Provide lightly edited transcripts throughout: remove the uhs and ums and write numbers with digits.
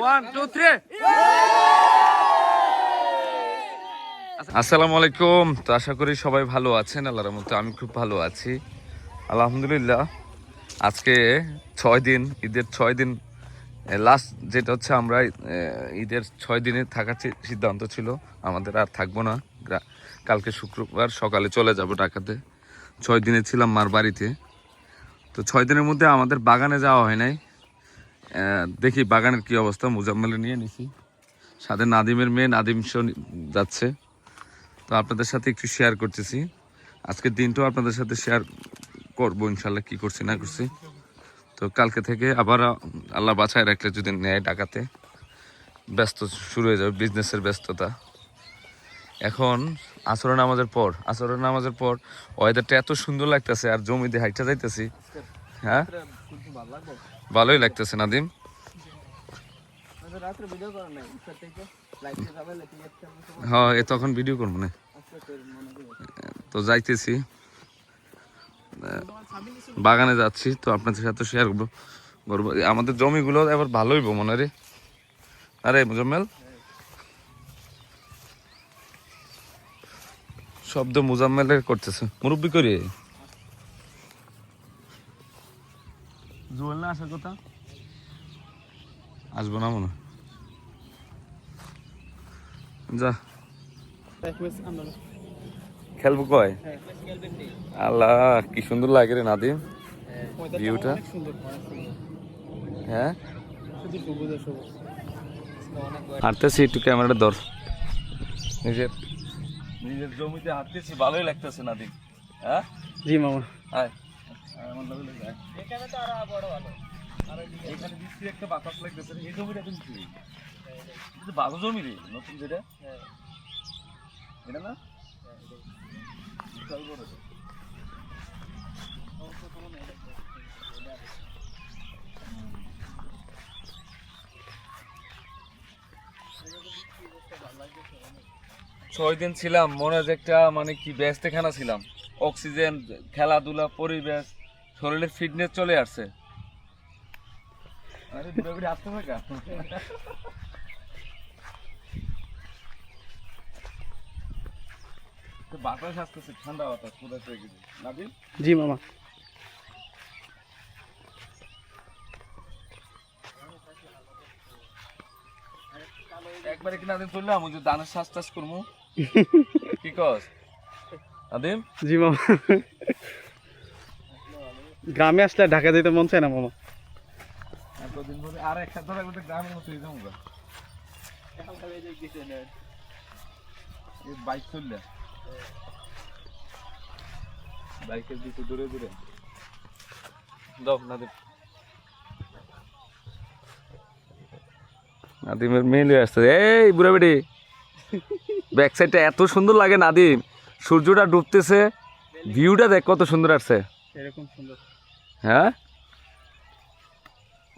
1 2 3 আসসালামু আলাইকুম। তো আশা করি সবাই ভালো আছেন, আল্লাহর রহমতে আমি খুব ভালো আছি আলহামদুলিল্লাহ। আজকে 6 দিন, ঈদের 6 দিন লাস্ট, যেটা হচ্ছে আমরা ঈদের 6 দিনে থাকার সিদ্ধান্ত ছিল আমাদের, আর থাকবো না। কালকে শুক্রবার সকালে চলে যাব ঢাকাতে। 6 দিনে ছিলাম মার বাড়িতে। তো 6 দিনের মধ্যে আমাদের বাগানে যাওয়া হয় নাই। দেখি বাগানের কি অবস্থা। মুজাম্মেল নিয়ে নিছি, সাথে নাদিমের মেয়ে নাদিম যাচ্ছে। তো আপনাদের সাথে একটু শেয়ার করতেছি, আজকের দিনটাও আপনাদের সাথে শেয়ার করবো ইনশাল্লাহ, কি করছি না করছি। তো কালকে থেকে আবার আল্লাহ বাছায় রাখলে যদি নেয় ঢাকাতে, ব্যস্ত শুরু হয়ে যাবে, বিজনেসের ব্যস্ততা। এখন আসরের নামাজের পর ওয়েদারটা এত সুন্দর লাগতেছে, আর জমিতে হাইটা যাইতেছি। হ্যাঁ, ভালোই লাগতেছে নাদিম। হ্যাঁ, তখন ভিডিও করবো না। তো যাইতেছি, বাগানে যাচ্ছি, তো আপনাদের সাথে শেয়ার করবো। আমাদের জমিগুলো এবার ভালো হইব মনে রে। আরে মুজাম্মেল, শব্দ মুজাম্মেলের করতেছে, মুরব্বি করে জুয়েল না আসার কথা, আসবো না মনে হয়। যা খেলবো কয়। আল্লাহ কি সুন্দর লাগে রে নাদিম ভিউটা। হ্যাঁ, হাঁটতেছি, একটু ক্যামেরাটা ধর। নিজের জমিতে হাঁটতেছি, ভালোই লাগতেছে নাদিম। হ্যাঁ জি মামা। এখানে বৃষ্টি একটা বাতাস লাগতেছে। এই জমিটা কিন্তু বাঘ জমি রে, নতুন যেটা, এটা না? 6 দিন ছিলাম, মনে হয় একটা মানে কি ব্যস্তখানা ছিলাম। অক্সিজেন, খেলাধুলা, পরিবেশ, শরীরের ফিটনেস চলে আসছে। বাতাস আসতেছে, ঠান্ডা বাতাস। জি মামা। একবারে কি নাদিম চললাম ওই যে ধানের শ্বাস টাস করবো, কি কস নাদিম? জি মামা, গ্রামে আসলে ঢাকা যেতে মন চায় না মামা। এতদিন ধরে আর একটা ধরে একটা গ্রামের মতো হয়ে যাবো। বাইক চললে, বাইকের দিকে দূরে দূরে দাও নাদিম। নাদিমের মেয়ে আসছে, এই বুড়া বেটি। ব্যাক সাইডটা এত সুন্দর লাগে নাদিম, সূর্যটা ডুবতেছে, ভিউটা দেখ কত সুন্দর আসছে। এরকম সুন্দর। হ্যাঁ,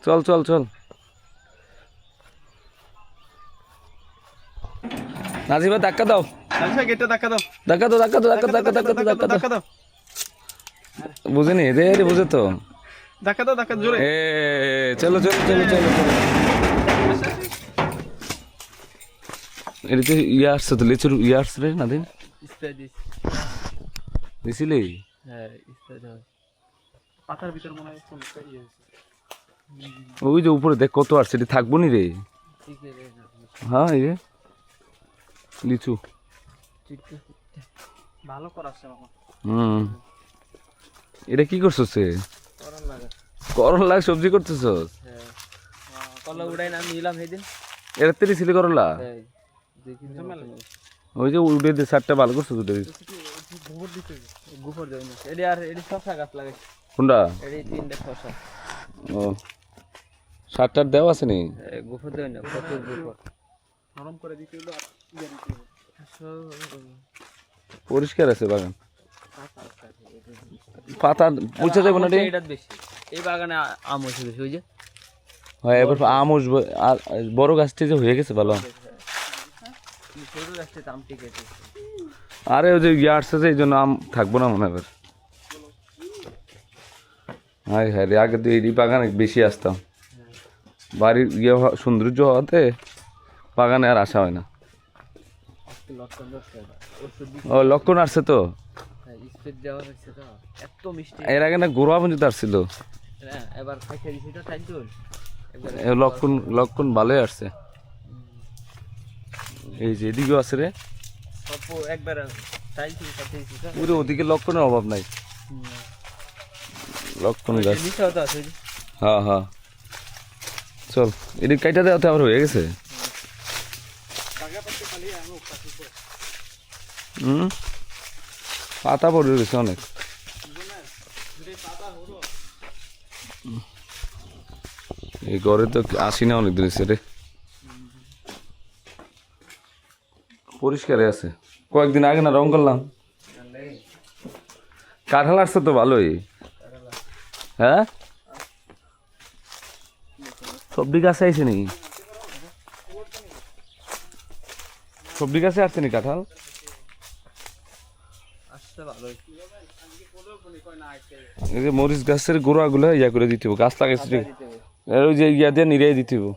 চল চল চল নাজিবা, ধাক্কা দাও, গেটটা ধাক্কা দাও, ধাক্কা দাও, ধাক্কা দাও, ধাক্কা ধাক্কা ধাক্কা ধাক্কা ধাক্কা দাও। বুঝেনি রে, বুঝে তো। ধাক্কা দাও, ধাক্কা জোরে। চলো চলো চলো চলো চলো। এটাতে ইয়ে আসছে তো, লিচুর ইয়ে আসছে রে নাদিম, দিছিলি? পাতার ভিতর মনে হয় ওই যে উপরে দেখ কত আসছে, এটি থাকবো নি রে। হ্যাঁ, এই যে লিচু ভালো করাচ্ছে মামা। এটা কি করছো সে? করলা সবজি করতেছ? কলা উড়াই না নিলাম সেদিন। এটা তেরি ছিল করলা, ওই যে উড়ে দিয়ে সারটা ভালো করছো তো। গোবর দিতে, গোবর দেয় না এডি। আর এডি শসা গাছ লাগাইছে। কোনটা? এডি 3টা শসা। ও, সারটার দেওয়া আছে নি? গোবর দেয় না, প্রচুর গোবর নরম করে দিতে হলো। আর ইয়া দিতে হলো, পরিষ্কার আছে বাগান। পাতা পচে যাবে না রে? এটা বেশি এই বাগানে আম হয়েছে বেশি। ওই যে হ্যাঁ, এবার আম আসবে। আর বড় গাছটি যে হয়ে গেছে ভালো। ছোট গাছটি আম টিকে আছে। আরে ওই যে ইয়ে আসছে যে, এই জন্য আম থাকবো না মনে হয়। হায় হায় রে, আগে তো এই বাগানে বেশি আসতাম। বাড়ির সৌন্দর্য হওয়াতে বাগানে আর আসা হয় না। লক্ষণ ধরছে না। ওষুধ ও লক্ষণ আসছে তো, স্প্রে দেওয়া হচ্ছে তো, এত মিষ্টি। এর আগে না গোড়া পর্যন্ত আসছিল। হ্যাঁ, এবার খাইতে দিছি তো তাই তো লক্ষণ ভালোই আসছে। এই যে এদিকেও আছে রে, সব একবার চাইছি খাইতে দিছি তো। পুরো ওদিকে লক্ষণের অভাব নাই, লক্ষণ গাছ। মিশাও তো আছে। হ্যাঁ হ্যাঁ, চল এদিকে কাইটা দেওয়াতে আবার হয়ে গেছে। পাতা পড়ে গেছে অনেক। এই ঘরে তো আসি না অনেক দিন হয়েছে রে, পরিষ্কারই আছে। কয়েকদিন আগে না রং করলাম। কাঁঠাল আসছে তো ভালোই। হ্যাঁ, সবজি গাছে আইছে নাকি? সবজি গাছে আসছে নি কাঁঠাল? আসছে ভালোই। এই যে মরিচ গাছের গোড়াগুলো ইয়া করে দিতে হবে, গাছ লাগাইছে ঠিক। আর ওই যে ইয়া দিয়ে নিরাই দিতে হবে,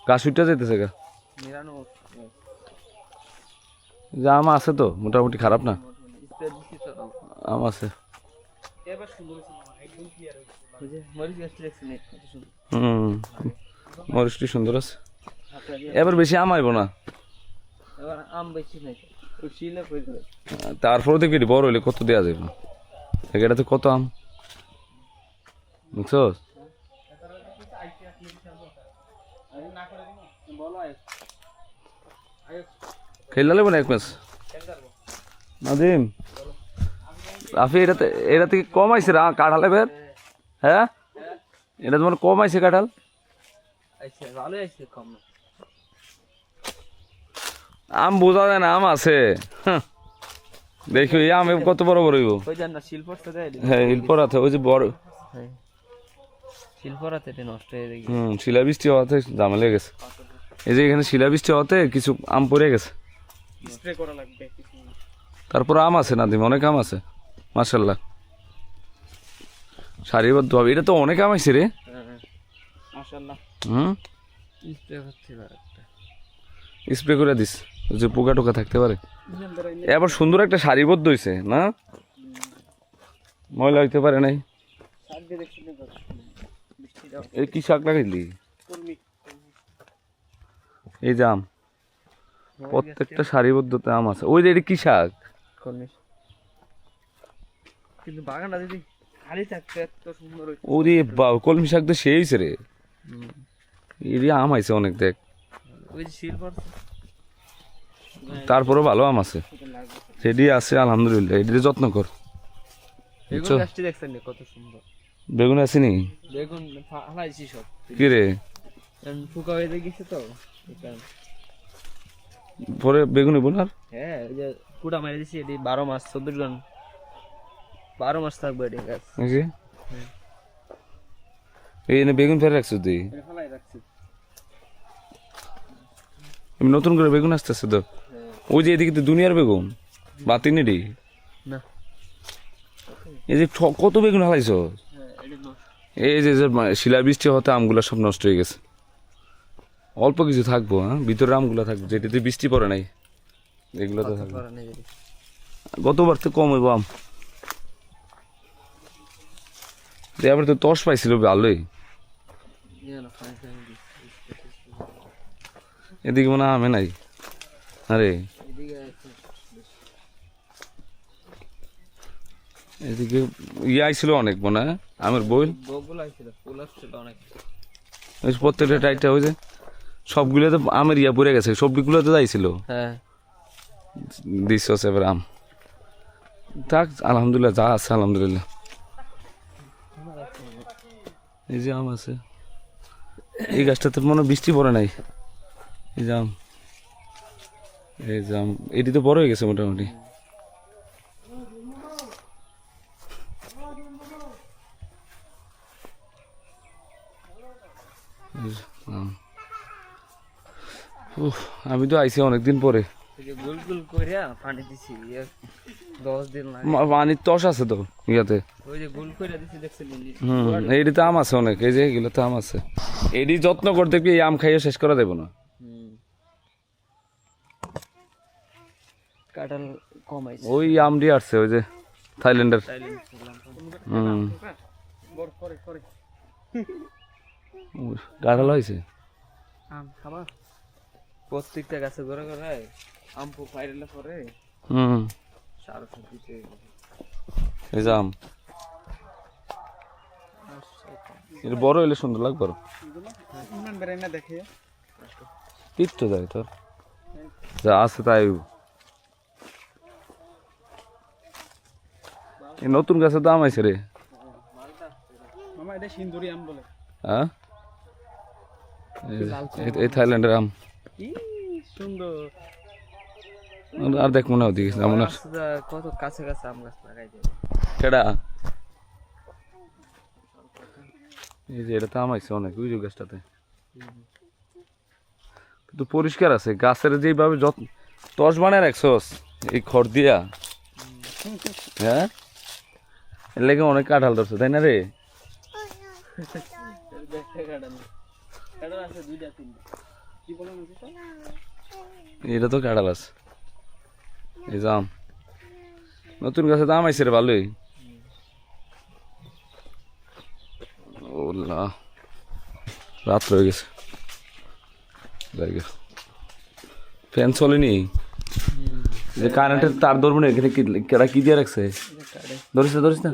গাছ উঠে যেতেছে গা। যে আম আছে তো মোটামুটি, খারাপ না আম আছে। মরিচটি সুন্দর আছে। এবার বেশি আম আইব না, তারপরে দেখবি বড় হইলে কত দেওয়া যাবে। এটাতে কত আম বুঝছো? খেললে লাগবে না এক ম্যাচ। নাদিম রাফি, এটা থেকে কম আইছে কাঁঠাল এবার। হ্যাঁ, এটা তোমার কম আইছে কাঁঠাল। আম বোঝা যায় না, আম আছে। দেখো এই আম কত বড় বড় হইব। হ্যাঁ, শিল্পরাতে ওই যে বড় শিলাবৃষ্টি হওয়াতে ঝামেলা গেছে। এই যে এখানে শিলাবৃষ্টি হওয়াতে কিছু আম পড়ে গেছে। তারপর আম আছে নাদিম, অনেক আম আছে মাশাআল্লাহ, সারিবদ্ধ হবে। এটা তো অনেক আম আছে রে। স্প্রে করে দিস যে পোকা টোকা থাকতে পারে। এবার সুন্দর একটা সারিবদ্ধ হয়েছে না, ময়লা হইতে পারে নাই। এই কি শাক লাগাইলি? এই যে আম, প্রত্যেকটা সারিবদ্ধতে আম আছে। ওই যে এটা কি শাক? কিন্তু বাগানটা যদি খালি থাকতো এত সুন্দর হইতো। ওরে বাবা, কলমি শাক তো সেই হয়েছে রে। এর আম আইছে অনেক, দেখ। ওই যে শিল পড়ছে, তারপরে ভালো আম আছে, সেটি আছে আলহামদুলিল্লাহ। এটির যত্ন কর। বেগুন গাছটি দেখছেন কত সুন্দর। বেগুন আছে নি? বেগুন ফালাইছি সব। কি রে, ফুকা হয়ে গেছে তো পরে বেগুন বোনার। হ্যাঁ, ওই যে কুড়া মেরে দিছি, এটি 12 মাস 14 জন 12 মাস থাকবে এটি গাছ। এই বেগুন ফেলে রাখছো তুই? নতুন করে বেগুন আসতেছে তো। ওই যে এদিকে তো দুনিয়ার বেগুন বাতিনি রে না। এই যে কত বেগুন হালাইছো। এই যে শিলাবৃষ্টি হতে আমগুলা সব নষ্ট হয়ে গেছে। অল্প কিছু থাকবো, হ্যাঁ ভিতরে আমগুলা থাকবো, যেটাতে বৃষ্টি পড়ে নাই এগুলো তো থাকবে। গতবার তো কম হইব আম। এবার তো তস পাইছিল ভালোই। এদিকে মনে হয় আমে নাই। আরে এদিকে ইয়ে আইছিল অনেক মনে হয় আমের বই, প্রত্যেকটা টাইটটা ওই যে সবগুলো তো আমের ইয়া পড়ে গেছে, সবগুলো তো যাইছিল। হ্যাঁ, দিস এবার আম থাক আলহামদুলিল্লাহ, যা আছে আলহামদুলিল্লাহ। এই যে আম আছে, এই গাছটাতে মনে বৃষ্টি পড়ে নাই। এই যে আম, এই যে আম, এটি তো বড় হয়ে গেছে মোটামুটি। আমি তো আইছি অনেকদিন পরে। গোল গোল করে পানি দিছি, 10 দিন লাগে। পানির তস আছে তো ইয়াতে। ওই যে গোল করে দিছি দেখছিলেন? এইটিতে আম আছে অনেক, এই যে এগুলোতে আম আছে। এটি যত্ন করতে কি এই আম খাইয়ে শেষ করা দেবো না। কাঁঠাল কমাইছে। ওই আম দিয়ে আসছে ওই যে থাইল্যান্ডের। কাঁঠাল হয়েছে। আম খাবার প্রত্যেকটা গাছে ঘরে ঘরে আম ফাইলে পরে সার দিতে। এই যে আম এটা বড় হইলে সুন্দর লাগবে। দেখে তিতো যায় তোর যা আছে তাই। এই নতুন গাছের দাম আছে রে। মামা এটা সিন্দুরি আম বলে। হ্যাঁ এই থাইল্যান্ডের আম কি সুন্দর। আর দেখ মনে হয় দিকে যেমন কত কাছে কাছে আম গাছ লাগাই যায়। কেডা এই যে এটা তো আম আছে অনেক ওই যে গাছটাতে, কিন্তু পরিষ্কার আছে। গাছের যেভাবে যত্ন টস বানায় রাখছস এই খড় দিয়া, হ্যাঁ এর লেগে অনেক কাঁঠাল ধরছে তাই না রে? এটা তো কাঁঠাল আছে। এই যে আম নতুন গাছে দাম আইছে রে ভালোই। ওলা রাত হয়ে গেছে, ফ্যান চলেনি যে কারেন্টের তার ধরবো না এখানে। কেডা কি দিয়ে রাখছে? ধরিস না ধরিস না,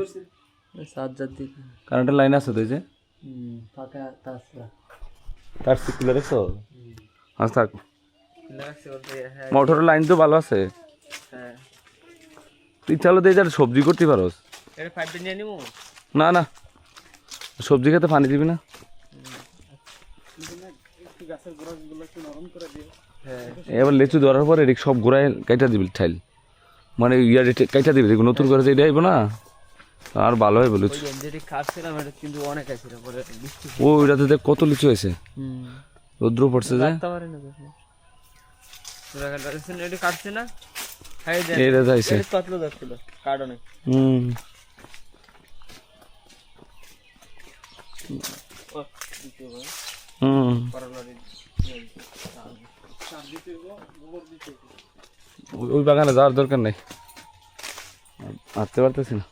কারেন্টের লাইন আছে তো এই যে তার খুলে রাখছো। আচ্ছা থাক, মোটরের লাইন তো ভালো আছে। তুই চালো দিয়ে যার সবজি করতে পারোস। না না সবজি খেতে পানি দিবি না। এবার লিচু ধরার পরে এদিক সব ঘোরায় কাইটা দিবি ঠাইল, মানে ইয়ার কাইটা দিবি নতুন করে এটা আইব না আর ভালো হয় বলুন। ও ওইটাতে দেখ কত লিচু হয়েছে, রৌদ্র পড়ছে যে এটা যাইছে। ওই বাগানে যাওয়ার দরকার নেই, হাঁটতে পারতেছি না,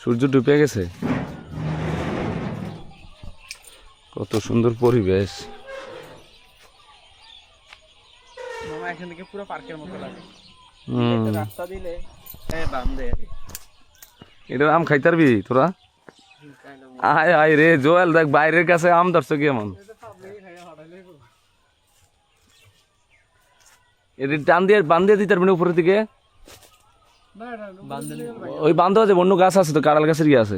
সূর্য ডুবে গেছে। কত সুন্দর পরিবেশ। এখান থেকে পুরো পার্কের মতো লাগে। রাস্তা দিলে এটার আম খাইতে পারবি তোরা? আয় আয় রে জোয়েল, দেখ বাইরের কাছে আম ধরছো কেমন। এটি টান দিয়ে বান দিয়ে দিতে পারবি উপরের দিকে। ওই বান্ধ আছে, অন্য গাছ আছে তো, কাঁড়াল গাছের ইয়ে আছে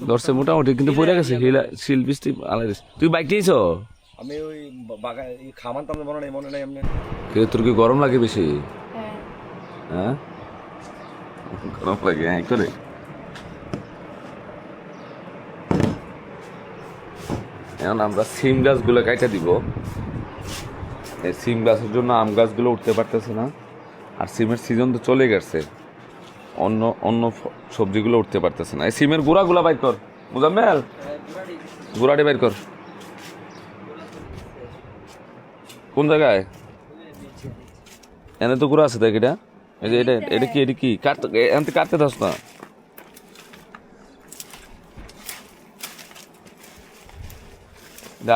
ধরছে মোটামুটি, কিন্তু পড়ে গেছে শিল বৃষ্টি আলাদা। তুই বাইক নিয়েছ? আমি ওই বাগান খামান তো মনে নাই এমনি। তোর কি গরম লাগে বেশি? হ্যাঁ গরম লাগে হ্যাঁ করে। এখন আমরা সিম গাছগুলো কাইটা দিব। এই সিম গাছের জন্য আম গাছগুলো উঠতে পারতেছে না, আর সিমের সিজন তো চলে গেছে, অন্য অন্য সবজিগুলো উঠতে পারতেছে না। এই সিমের গুঁড়াগুলা বাইর কর মুজাম্মেল, গুঁড়াটি বাইর কর। কোন জায়গায়? এনে তো গুঁড়া আছে দেখ। এটা এই যে এটা কি কাটতে কাটতে দাস না।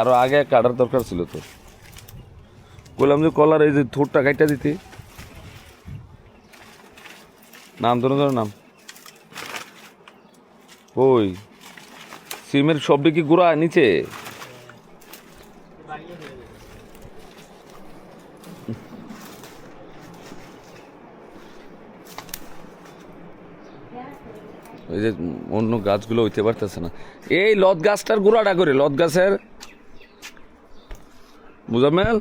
আরো আগে কাটার দরকার ছিল তো, বললাম যে কলার এই যে ঠোঁটটা কাটটা দিতে। নাম ধরো নাম। ওই সিমের সবটি কি গুঁড়া নিচে? ওই যে অন্য গাছগুলো হইতে পারতেছে না। এই লত গাছটার গুঁড়াটা করে, লত গাছের মুজাম্মেল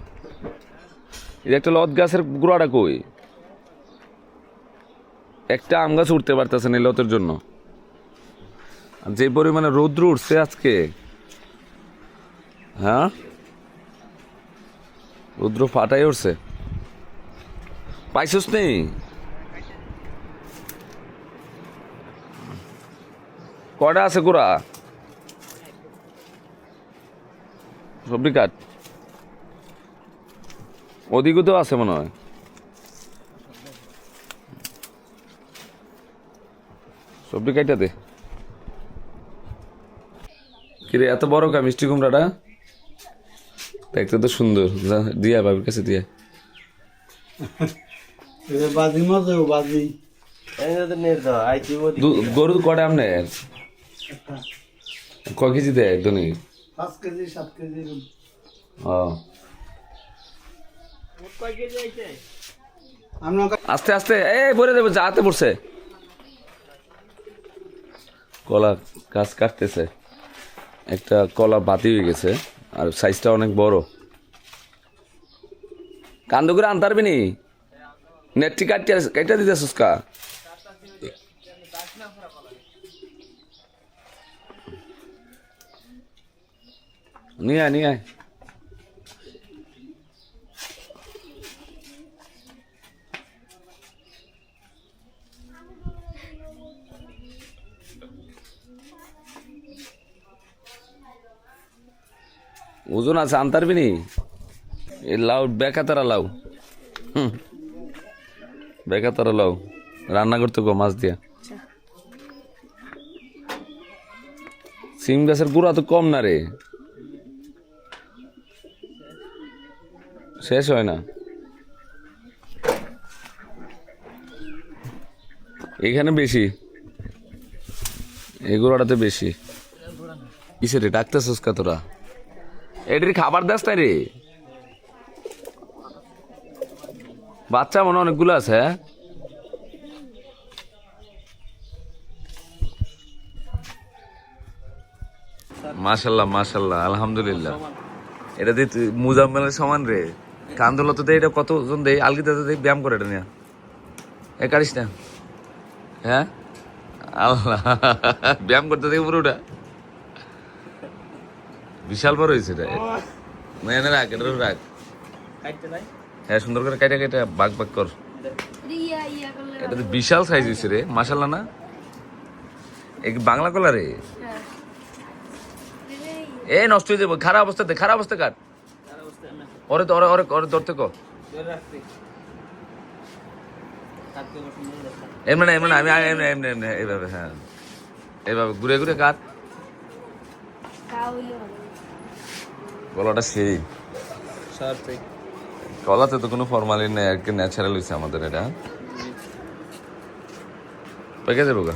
এই একটা লত গাছের গুঁড়াটা কই? একটা আম গাছ উঠতে পারতেছে না লতের জন্য। আর যে পরিমাণে রৌদ্র উঠছে আজকে, হ্যাঁ রৌদ্র ফাটাই উঠছে। পাইছস নেই? কয়টা আছে গোড়া? সবজি কাট, ওদিকে তো আছে মনে হয়। সবজি কাইটা দে। কিরে এত বড় কা মিষ্টি কুমড়াটা? দেখতে তো সুন্দর। দিয়া বাবির কাছে দিয়া। বাজি মজা বাজি গরু কটা আপনার? কয় কেজি দেয় একদমই? 5 কেজি 7 কেজি। আস্তে আস্তে ভরে দেবো, যাতে পড়ছে। কলা গাছ কাটতেছে, একটা কলা বাতি হয়ে গেছে আর সাইজটা অনেক বড়। কান্দ করে আনতে পারবি নি? নেটটি কাটতে দিতেছিস কা? নিয়ে আয় নিয়ে আয়। ওজন আছে, আনতে পারবি নি? এই লাউ বেকাতারা লাউ, বেকাতারা লাউ রান্না করতে গো মাছ দিয়া। সিম গাছের গুঁড়া তো কম না রে, শেষ হয় না। এখানে বেশি, এই গুঁড়াটাতে বেশি। কিসে রে ডাকতেছিস কা তোরা? এটির খাবার দাস তাই রে? বাচ্চা মনে হয় অনেকগুলো আছে। হ্যাঁ, মাশাল্লাহ মাশাল্লাহ আলহামদুলিল্লাহ। এটা দিয়ে মুজাম্মেলের সমান রে। কান্দুলত দেয় এটা কতজন দেয়, আলগিতে দেয়, ব্যায়াম করে এটা নিয়ে। এ কারিস না। হ্যাঁ আল্লাহ, ব্যায়াম করতে দেখে পুরোটা বিশাল বড় হয়েছে এটা। মেনে রাখ, এটা রাখ। হ্যাঁ সুন্দর করে কাইটা কাইটা বাগ বাগ কর। এটা তো বিশাল সাইজ হয়েছে রে, মাশাল্লাহ না? এই বাংলা কলা রে। এ নষ্ট হয়ে যাবো, খারাপ অবস্থাতে, খারাপ অবস্থা কাট। ওরে তো ওরে ধরতে কো। এমনি এমনি আমি এমনি এমনি এমনি এইভাবে, হ্যাঁ এইভাবে ঘুরে ঘুরে কাট। গলাটা সেই কলাতে তো কোনো ফরমালিন নেই, একদম ন্যাচারাল হয়েছে আমাদের এটা। পেকে যাবো গা।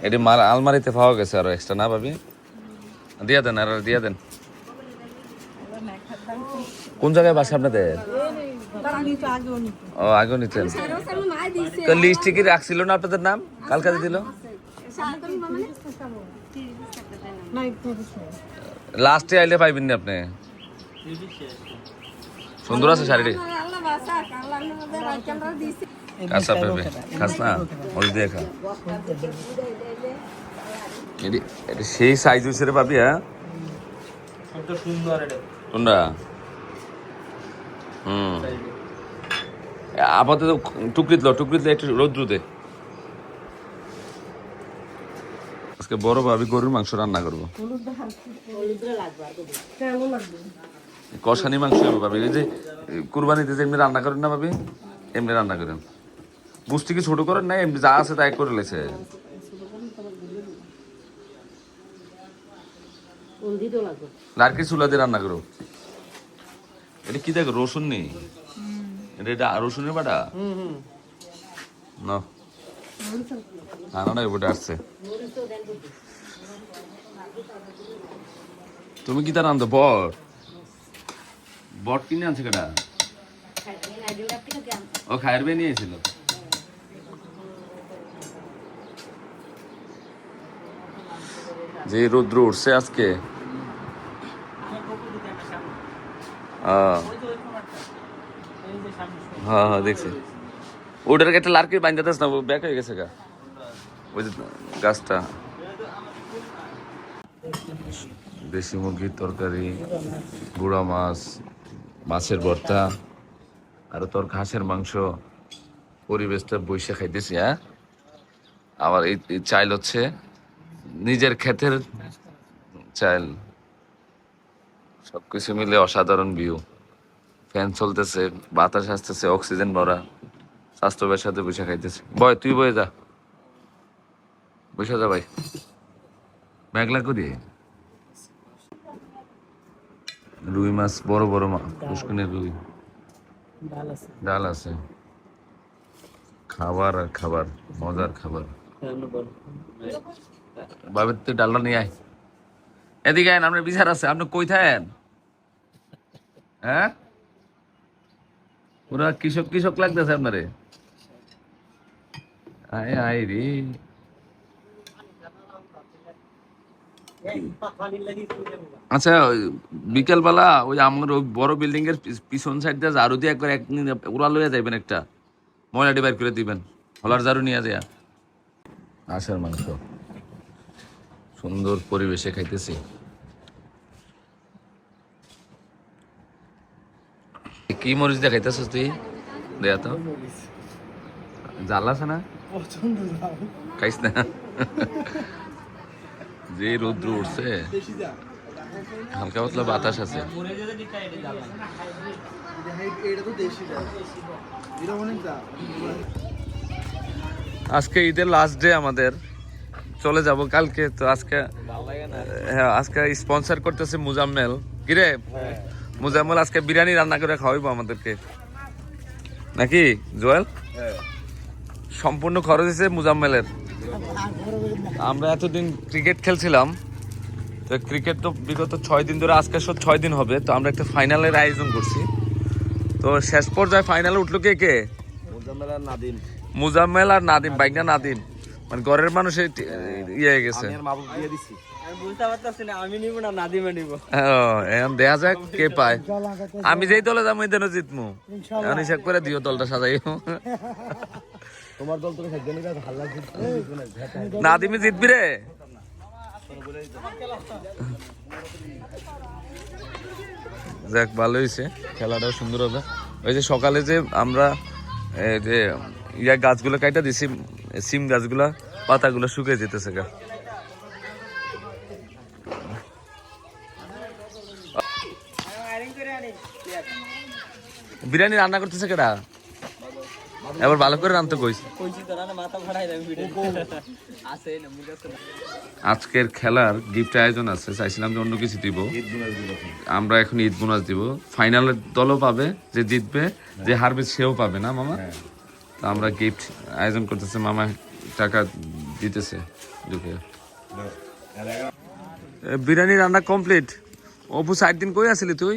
এটি মাল আলমারিতে পাওয়া গেছে আরো এক্সট্রা, না পাবি? দিয়া দেন আর দিয়া দেন। কোন জায়গায় বাসা আপনাদের? ও আগেও নিতেন। লিস্টে কি রাখছিল না আপনাদের নাম? কালকে দিল লাস্টে আইলে পাইবেন না আপনি। সুন্দর আছে শাড়িটি। কাঁচা পেঁপে খাস না? ওই দিয়ে খা। এটা সেই সাইজ হয়েছে রে পাবি। হ্যাঁ কোনটা? আপাতত টুকরিত একটু রৌদ্রুতে। আজকে বড় ভাবি গরুর মাংস রান্না করবো, কষানি মাংস ভাবি। এই যে কুরবানিতে যে এমনি রান্না করেন না ভাবি, এমনি রান্না করেন। বুঝতে কি ছোট করেন না, এমনি যা আছে তাই করে লেছে। আর কি চুলা দিয়ে রান্না করো? এটা কি দেখো, রসুন নেই? এটা রসুনের বাটা না, ওটা আসছে। তুমি কি তার আনতো? বট কিনে আনছে কেটা? ও খায়ের বে নিয়েছিল। যে রৌদ্র উঠছে আজকে। হ্যাঁ হ্যাঁ দেখছি। ওটার একটা লার্কি বাইন্দাতেস না, ব্যাক হয়ে গেছে গা ওই যে গাছটা। দেশি মুরগির তরকারি, গুঁড়া মাছ, মাছের ভর্তা, আর তোর ঘাসের মাংস পরিবেশটা বইসে খাইতেছি। হ্যাঁ, আবার এই চাইল হচ্ছে নিজের ক্ষেতের চাইল। সবকিছু মিলে অসাধারণ ভিউ। ফ্যান চলতেছে, বাতাস আসতেছে, অক্সিজেন ভরা। স্বাস্থ্য ভাইয়ের সাথে বসে খাইতেছে। বয়, তুই বয়ে যা, বসে যা ভাই। মেঘলা করি রুই মাছ, বড় বড় পুষ্কনের রুই, ডাল আছে। খাবার আর খাবার, মজার খাবার। বাবের তুই ডালটা নিয়ে আয়, এদিকে আয়, আপনার বিচার আছে। আপনি কই থাকেন? হ্যাঁ, পুরা কৃষক কৃষক লাগতেছে আপনারে। আয় আয় রে। আচ্ছা, বিকেল বেলা ওই আমার ওই বড় বিল্ডিং এর পিছন সাইড দিয়ে ঝাড়ু দিয়ে একবার উড়া লইয়া যাইবেন, একটা ময়লাটি বাইর করে দিবেন, হলার ঝাড়ু নিয়ে যায়। হাঁসের মাংস সুন্দর পরিবেশে খাইতেছি। কি মরিচ দিয়ে খাইতেছিস তুই? দেয়া তো জাল আছে না, খাইস না। যে রৌদ্র উঠছে, হালকা পাতলা বাতাস আছে। আজকে ঈদের লাস্ট ডে আমাদের, চলে যাব কালকে। তো আজকে হ্যাঁ, আজকে স্পন্সর করতেছে মুজাম্মেল। কিরে মুজাম্মেল আজকে বিরিয়ানি রান্না করে খাওয়াইবো আমাদেরকে, নাকি জোয়েল? সম্পূর্ণ খরচ হয়েছে মুজাম্মেলের। আমরা এতদিন ক্রিকেট খেলছিলাম, তো ক্রিকেট তো বিগত 6 দিন ধরে, আজকে 6 দিন হবে। তো আমরা একটা ফাইনালের আয়োজন করছি। তো শেষ পর্যায়ে ফাইনালে উঠলো কে কে? মুজাম্মেল আর নাদিম, বাইক না নাদিম, মানে ঘরের মানুষ ইয়ে হয়ে গেছে। দেখা যাক কে পায়। আমি যেই দলে যাবো ওই জিতমু। হিসাব করে দিও দলটা সাজাই। তোমার দল তোকে নাদিমই জিতবি রে। যাক, ভালো হয়েছে, খেলাটাও সুন্দর হবে। ওই যে সকালে যে আমরা যে ইয়া গাছগুলো কাইটা দিছি, সিম গাছগুলা পাতাগুলো শুকিয়ে যেতেছে গা। বিরিয়ানি রান্না করতেছে কেডা? এবার ভালো করে রান্না কইস। আজকের খেলার গিফট আয়োজন আছে, চাইছিলাম যে অন্য কিছু দিব। আমরা এখন ঈদ বোনাস দিব। ফাইনালের দলও পাবে, যে জিতবে, যে হারবে সেও পাবে না মামা। তো আমরা গিফট আয়োজন করতেছে, মামা টাকা দিতেছে। বিরিয়ানি রান্না কমপ্লিট। অপু 60 দিন কই আসলি তুই?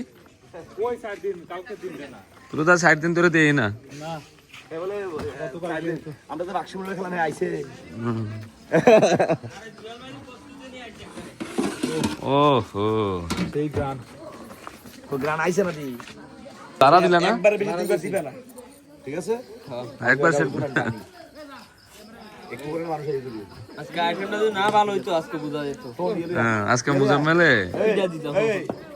তোর তো 60 দিন ধরে দেই না। আমরা তো বাক্স মূল্য খেলা আইছে। ওহো, সেই গান তো গান আইছে না দি তারা দিলা না? একবার বেশি দুইবার দিবা না, ঠিক আছে? একবার সেট একটু করে মানুষ এই দিবি। আজকে আইটেমটা যদি না ভালো হইতো আজকে বুঝা যেত। হ্যাঁ, আজকে মুজাম্মেলে এটা দিতাম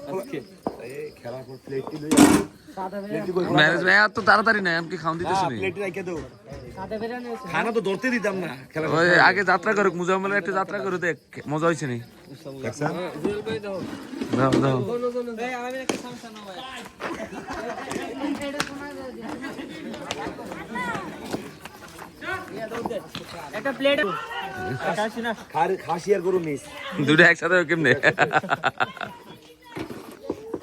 আজকে। এই খেলা করে প্লেট লই ম্যানেজ ভাই এত তাড়াতাড়ি না, আমি কি খাওন দিতেছি না। প্লেট রাইখা দাও। খানা তো ধরতে দিতাম না খেলা। ওই আগে যাত্রা করুক, মুজাম্মেলে একটা যাত্রা করে দেখ, মজা হইছে নি। দাও দাও। একটা প্লেট খাসি আর গরু মিস দুটো একসাথে কেমনে?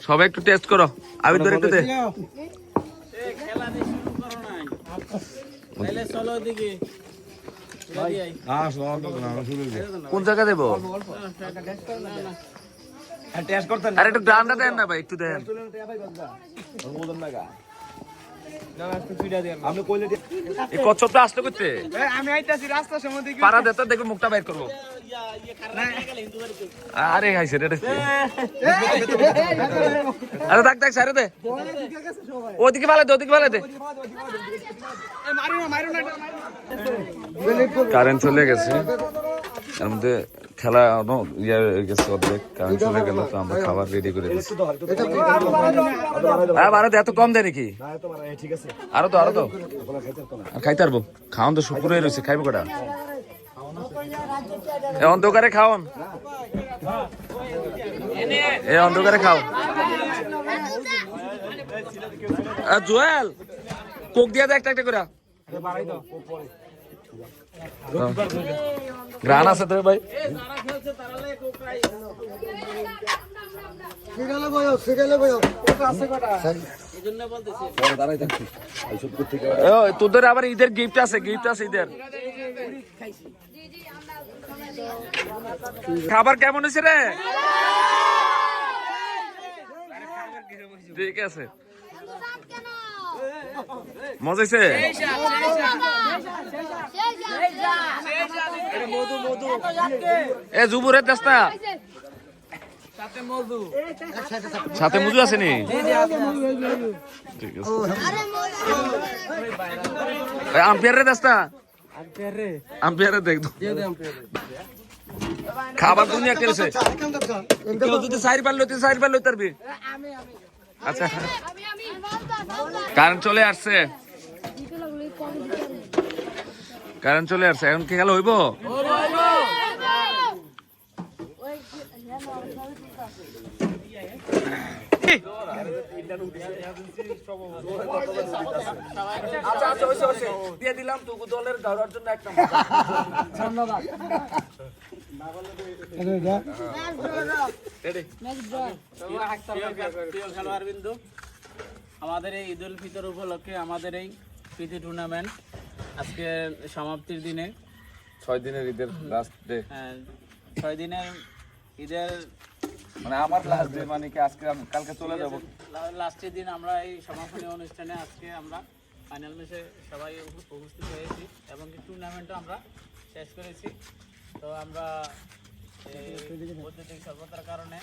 সবাই একটু টেস্ট করো, আমি ধরে একটু দে। কোন জায়গা দেবো? টেস্ট করতেন আরে একটু গ্রান্ডা দেন না ভাই, একটু দেন। আপনি কইলে এই কচ্ছপটা আসলো করতে আমি আইতাছি রাস্তার সময় পারা দে তো, দেখো মুখটা বাইর করবো। আরে খাইছে রে। আরে দেখ দেখ, সাইরে দে, ওদিকে ভালো দে, ওদিকে ভালো দে। কারেন্ট চলে গেছে, এর মধ্যে খেলা ইয়ে হয়ে গেছে অর্ধেক, কারণ চলে গেল, তো আমরা খাবার রেডি করে দিচ্ছি। হ্যাঁ ভারত এত কম দেয় নাকি? ঠিক আছে, আরো তো আর খাইতে পারবো, খাওয়ান তো শুকুর হয়ে রয়েছে, খাইবো কটা? এ অন্ধকারে খাওন, এ অন্ধকারে খাও। জুয়েল কোক দিয়া দে একটা একটা করে। গ্রান আছে তো ভাই? তোদের আবার ঈদের গিফট আছে, গিফট আছে ঈদের। খাবার কেমন হয়েছে রে? ঠিক আছে, মজা হয়েছে? এ জুবুরের দেশ না, সাথে মজু আছে নি? ঠিক আছে, আম্পিয়ারের দেশ না, আম্পিয়ারের দেখ খাবার দুনিয়া খেলছে। কেউ যদি সাইড পারলো তুই সাইড পারলো তারবি। আচ্ছা, কারেন্ট চলে আসছে, কারেন্ট চলে আসছে, এখন কি খেলা হইব? দিয়ে দিলাম তুগু দলের দৌড়ার জন্য একটা খেলোয়াড় বিন্দু, আমাদের এই ঈদ উল ফিতর উপলক্ষে আমাদের এই প্রীতি টুর্নামেন্ট আজকে সমাপ্তির দিনে, 6 দিনের ঈদের লাস্ট ডে। 6 দিনের ঈদের মানে আমার লাস্ট ডে, মানে কি আজকে কালকে চলে যাব। লাস্টের দিন আমরা এই সমাপনী অনুষ্ঠানে আজকে আমরা ফাইনাল ম্যাচে সবাই উপস্থিত হয়েছি এবং টুর্নামেন্টও আমরা শেষ করেছি। তো আমরা বৈদ্যুতিক স্বল্পতার কারণে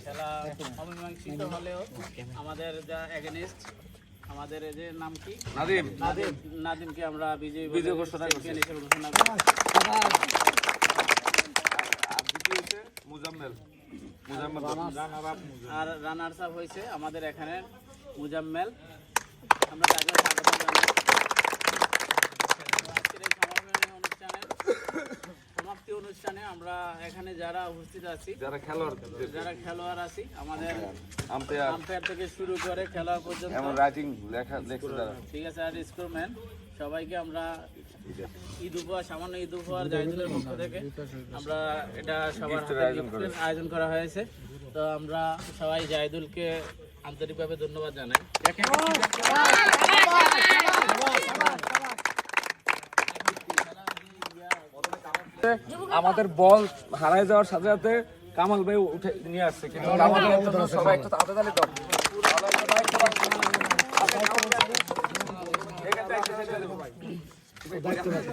খেলা অমীমাংসিত হলেও আমাদের যা এগেনিস্ট আমাদের যে নাম কি নাদিমকে আমরা বিজয়ী ঘোষণা করছি। আর রানার্স আপ হয়েছে আমাদের এখানে মুজাম্মেল। আমরা তাকে স্বাগত জানাই। আজকের এই সমাপ্তি অনুষ্ঠানে আমরা এখানে যারা উপস্থিত আছি, যারা খেলোয়াড় আছি, আমাদের আম্পায়ার থেকে শুরু করে খেলোয়াড় পর্যন্ত, ঠিক আছে, আর স্কোরম্যান সবাইকে আমরা ঈদ উপহার, সামান্য ঈদ উপহার জাহিদুলের পক্ষ থেকে আমরা এটা সবার আয়োজন করা হয়েছে। তো আমরা সবাই জাহিদুলকে আন্তরিকভাবে ধন্যবাদ জানাই। আমাদের বল হারাই যাওয়ার সাথে সাথে কামাল ভাই উঠে নিয়ে আসছে, কিন্তু কামাল ভাইয়ের জন্য সবাই একটু তাড়াতাড়ি দাও।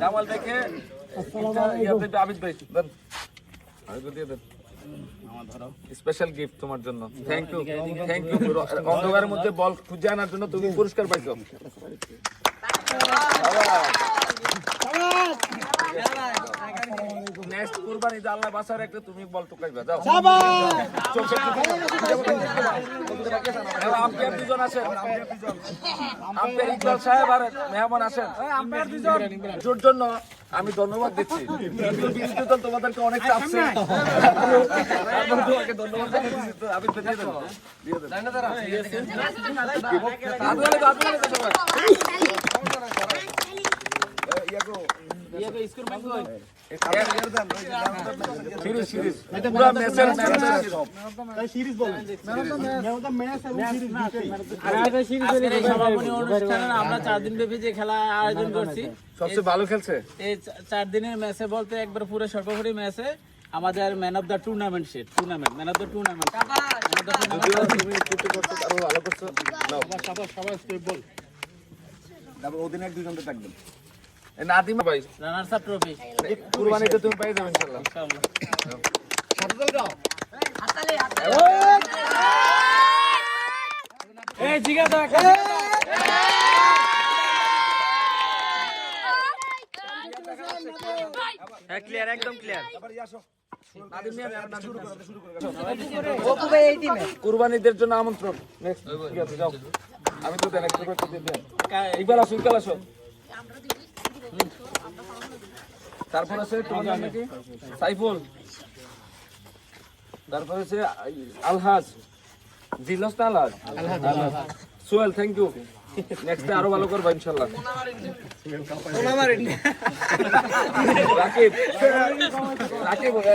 কামাল ভাইকে আবিদ ভাই দেন, স্পেশাল গিফট তোমার জন্য। Thank you, thank you. অন্ধকারের মধ্যে বল খুঁজে আনার জন্য তুমি পুরস্কার পাইছো। নেক্সট কুরবানি আল্লাহ বাসার একটা তুমি বল টুকাইবা, যাও। আম্পায়ার দুজন আছেন, আম্পায়ার ইকবাল সাহেব আর মেহমান আছেন। জোর জন্য আমি ধন্যবাদ দিচ্ছি, কিন্তু বিরোধী দল তোমাদেরকে অনেক চাপছে। তোমাকে ধন্যবাদ জানাচ্ছি। আমি দিয়ে দেবো, দিয়ে দেবো। আমরা 4 দিন ব্যাপী যে খেলা আয়োজন করছি, সবচেয়ে ভালো খেলছে এই 4 দিনের ম্যাচে বলতে একবার পুরো সর্বোপরি ম্যাচে আমাদের man of the tournament sheet, man of the tournament. অধিনায়ক দুজনকে থাকবেন। নাদিম ভাই রানার্স আপ ট্রফি কুরবানিতে তুমি পেয়ে যাবে ইনশাআল্লাহ। এই জিগা দাও একটা। ক্লিয়ার একদম ক্লিয়ার এবার ইয়ে আসো শুরু কুরবানিদের জন্য আমন্ত্রণ নেক্সট ঠিক আছে যাও আমি তো দেন একটু করতে দেন ইকবাল আসো তারপর আছে তোমার নাম কি সাইফুল তারপর আছে আলহাজ জিলস না আলহাজ সোহেল থ্যাংক ইউ নেক্সট আরো ভালো করবা ইনশাআল্লাহ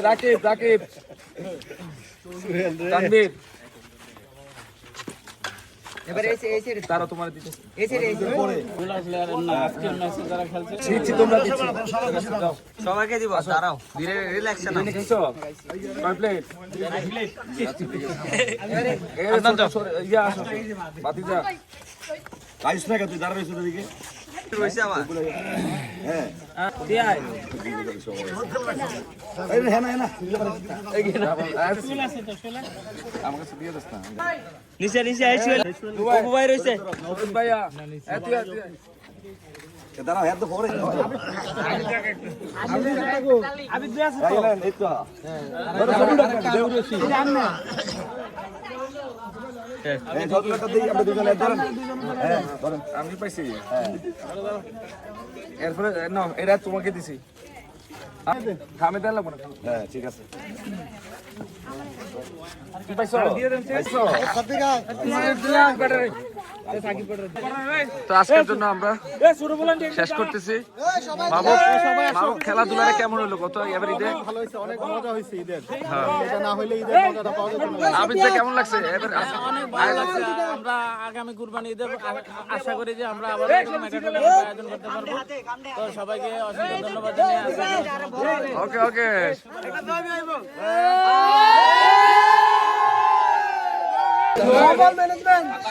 রাকিব তানভীর এবারে এসে তারা তোমার দিতে গুলা প্লেয়ারের না আজকের ম্যাচে যারা খেলছে দিচ্ছি তোমরা দিচ্ছি যাও সবাইকে দিব দাঁড়াও ধীরে রিল্যাক্স না তুমি খেয়েছো কমপ্লিট ইয়া আসো বাতিজা আইস না তুই দাঁড়া রইছিস ওদিকে রইছে আমার হ্যাঁ দিয়ে আয় এই হ্যাঁ না চুল আছে তো চলে আমার কাছে দিয়ে দাও না নিচে আইছিল বাবু ভাই রইছে ভাইয়া এত দাঁড়া হ্যাঁ তো পরে আমি দুই আছে এই তো এই ছোটটা দেই আমরা দুজনে ধরেন হ্যাঁ ধরেন আমি পাইছি এরপরে না এটা তোমাকে দিছি থামে দেন লাগবে না হ্যাঁ ঠিক আছে কি পাইছো দিয়ে দেন তো আজকের জন্য আমরা শেষ করতেছি মাহবুব খেলাধুলারে কেমন হলো কত এবার ঈদে ভালো হয়েছে, অনেক মজা হয়েছে ঈদের। এটা না হইলে ঈদের মজাটা পাওয়া যেত না। আবিদে কেমন লাগছে এবার অনেক ভালো লাগছে আমরা আগামী কুরবানি ঈদে আশা করি যে আমরা আবার এরকম একটা টুর্নামেন্ট আয়োজন করতে পারবো তো সবাইকে অসংখ্য ধন্যবাদ জানিয়ে ওকে ওকে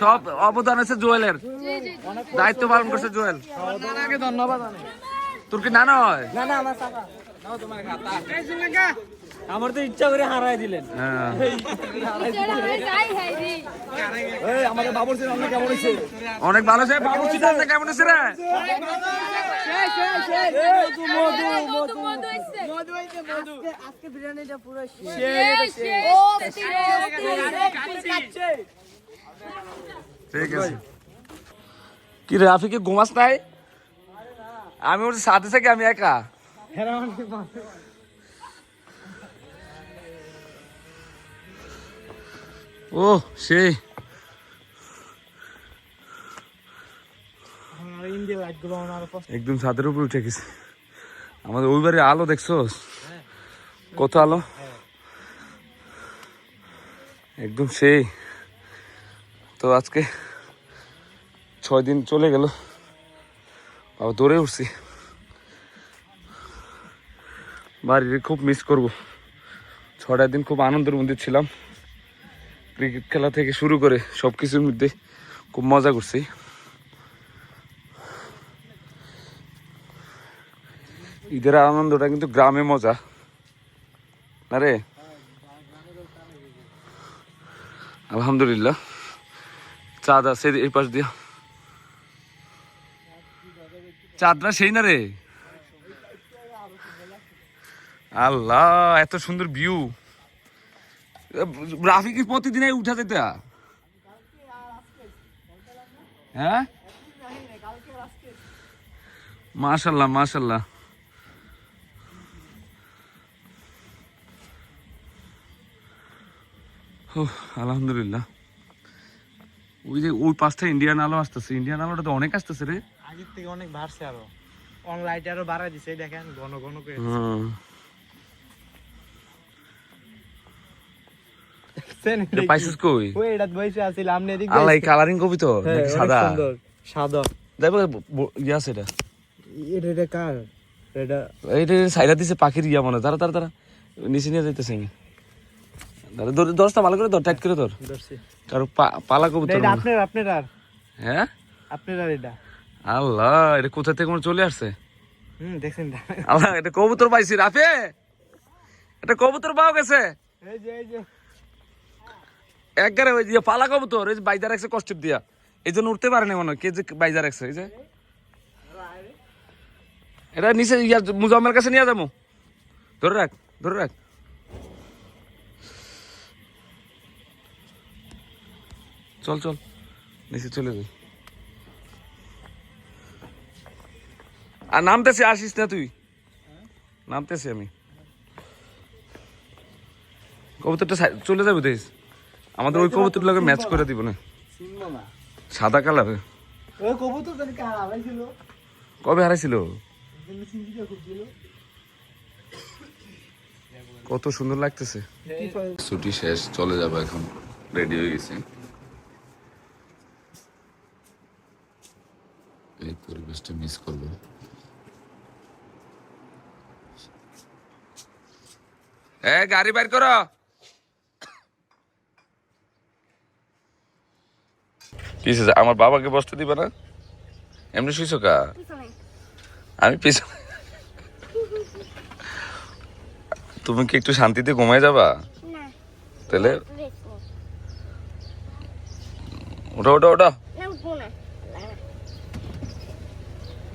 সব অবদান আছে জুয়েলের দায়িত্ব পালন করছে জুয়েল তোর কি নানা হয় আমার তো ইচ্ছা করে হারাই দিলেন হ্যাঁ এই আমাদের বাবুর্চির রান্না কেমন হয়েছে অনেক ভালো সে বাবু চিন্তা কেমন আছে রে ঠিক আছে কি রে রাফিকে ঘুমাস নাই আমি ওর সাথে থেকে আমি একা ও সেই একদম ছাদের উপরে উঠে গেছে আমাদের ওইবারে আলো দেখছো কত আলো একদম সেই তো আজকে 6 দিন চলে গেল বাবা দৌড়ে উঠছি বাড়ির খুব মিস করব 6টা দিন খুব আনন্দের মধ্যে ছিলাম ক্রিকেট খেলা থেকে শুরু করে সব কিছুর মধ্যে খুব মজা করছি ঈদের আনন্দটা কিন্তু গ্রামে মজা না রে আলহামদুলিল্লাহ চাঁদ আছে এই পাশ দিয়া চাঁদরা সেই না রে আল্লাহ এত সুন্দর ভিউ রাফি কি প্রতিদিন উঠা যেতে হ্যাঁ মাশাল্লাহ মাশাল্লাহ আলহামদুলিল্লাহ ওই যে ওই পাঁচটা ইন্ডিয়ান আলো আসতেছে ইন্ডিয়ান আলোটা তো অনেক আসতেছে রে আগের থেকে অনেক বাড়ছে আরো। লাইট আরো বাড়াই দিছে, দেখেন ঘন ঘন করে। পাইছিস কই ওই এটা বইছে আছিল আমনে এদিকে। আল্লাহ এই কালারিং কবি তো নাকি সাদা সাদা। দেখো ইয়া সেটা এটা কার? এটা এইটা সাইডা দিছে পাখির ইয়া মনে তারা তারা তারা নিচে নিয়ে যাইতেছে দশটা ভালো করে ধর টাইট করে ধর ধরছি। কারো পালা কবুতর এটা আপনার আর হ্যাঁ আপনার আর এটা। আল্লাহ এটা কোথা থেকে চলে আসছে দেখছেন? আল্লাহ এটা কবুতর পাইছি রাফে এটা কবুতর পাওয়া গেছে এই যে একবারে ওই যে পালা কবুতর এই যে বাইজা রাখছে কষ্ট দিয়া এই জন্য উঠতে পারেনি মনে হয় কে যে বাইজা রাখছে এই যে এটা নিচে মুজাম্মের কাছে নিয়ে যাবো ধরে রাখ ধরে রাখ। চল চল নিচে চলে যাই। আর নামতেছে, আসিস না তুই। নামতেছি আমি। কবুতরটা চলে যাবে দেশ, আমাদের ওই কবুতর লাগে ম্যাচ করে দিব না। সাদা কালার ওই কবুতর জানি কার হারাইছিল, কবে হারাইছিল? কত সুন্দর লাগতেছে। ছুটি শেষ, চলে যাবো এখন, রেডি হয়ে গেছি। এই পরিবেশটা মিস করবো। গাড়ি বাইর করো। কিসে আমার বাবাকে বসতে দিবে না? এমনি শুইছো কা? আমি পিছনে। তুমি কি একটু শান্তিতে ঘুমায় যাবা? তাহলে ওটা ওটা ওটা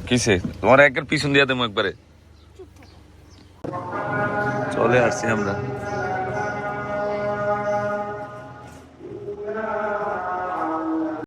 কিসে তোমার একের পিছন দিয়ে দেবো একবারে। চলে আসছি আমরা।